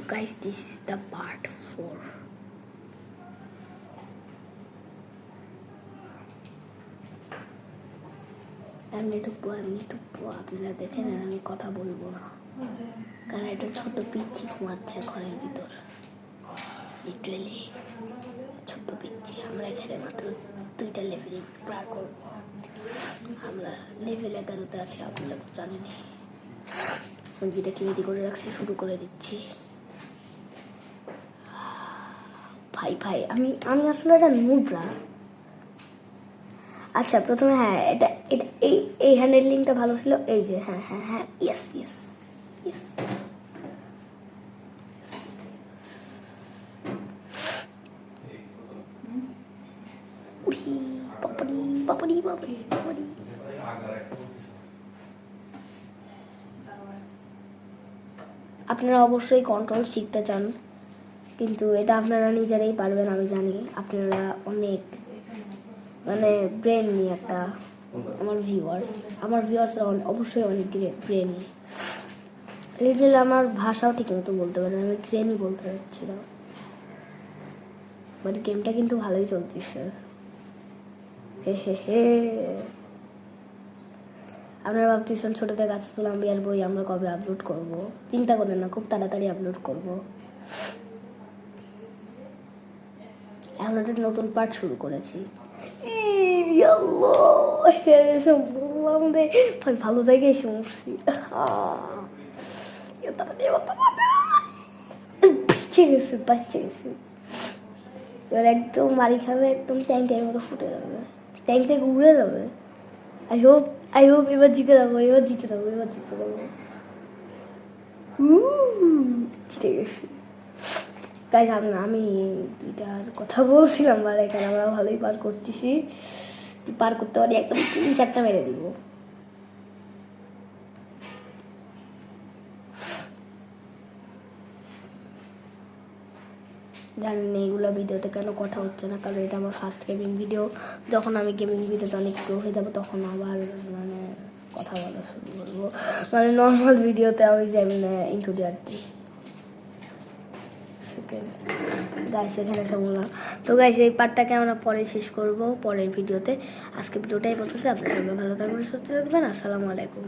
guys, this is the part 4. এমনি টুকু আপনারা দেখেন, আমি কথা বলবো না, কারণ এটা ছোট পিচ্ছি ঘুমাচ্ছে ঘরের ভিতর, লিটারেলি ছোট্ট পিচ্ছি। আমরা এখানে মাত্র 2টা লেভেল পার করবো। আমরা লেভেল 11তে আছি, আপনারা তো জানেনই। যেটা ক্লিয়ারি করে রাখছি, শুরু করে দিচ্ছি। ভাই আমি আসলে এটা নুবরা। আচ্ছা, প্রথমে হ্যাঁ, এটা এটা এই হ্যান্ডেলিংটা ভালো ছিল। এই যে হ্যাঁ, ইয়েস বাপরি। আপনারা অবশ্যই কন্ট্রোল শিখতে চান, কিন্তু এটা আপনারা নিজেরাই পারবেন, আমি জানি। আপনারা অনেক ব্রেন নিয়ে একটা, আমার ভিউয়ার্সরা অবশ্যই অনেক ব্রেনই। লিটল আমার ভাষাও ঠিক মতো বলতে পারেন, আমি ব্রেনই বলতে চাচ্ছিলাম। বাট গেমটা কিন্তু ভালোই চলতেছে। হে আপনারা ভাবতেছেন ছোটদের কাছে কলাম্বিয়ার বই আমরা কবে আপলোড করব? চিন্তা করেন না, খুব তাড়াতাড়ি আপলোড করব। এখন একটা নতুন পার্ট শুরু করেছি। বললাম রে ভাই, ভালো জায়গায় এসে মরছি। বাচ্চা গেছে এবার একদম মারি খাবে, একদম ট্যাঙ্কের মতো ফুটে যাবে, ট্যাঙ্ক থেকে উড়ে যাবে। আই হোপ এবার জিতে যাবো। জিতে গেছি। গাইস, আমি 2টার কথা বলছিলাম, এখানে আমরা ভালোই পার করতেছি। পার করতে পারি একদম 3-4টা মেরে দিব। জানি না এইগুলো ভিডিওতে কেন কথা হচ্ছে না, কারণ এটা আমার ফার্স্ট গেমিং ভিডিও। যখন আমি গেমিং ভিডিওতে অনেক প্রো হয়ে যাবো, তখন আবার কথা বলা শুরু করবো। নর্মাল ভিডিওতে আমি যেমন ইন্ট্রো দিয়ে দিই। গাইস, এখানে না তো গাইস, এই পার্টটাকে আমরা পরে শেষ করব পরের ভিডিওতে। আজকে ভিডিওটাই পর্যন্ত। আপনারা সবাই ভালো থাকবেন, সুস্থ থাকবেন। আসসালামু আলাইকুম।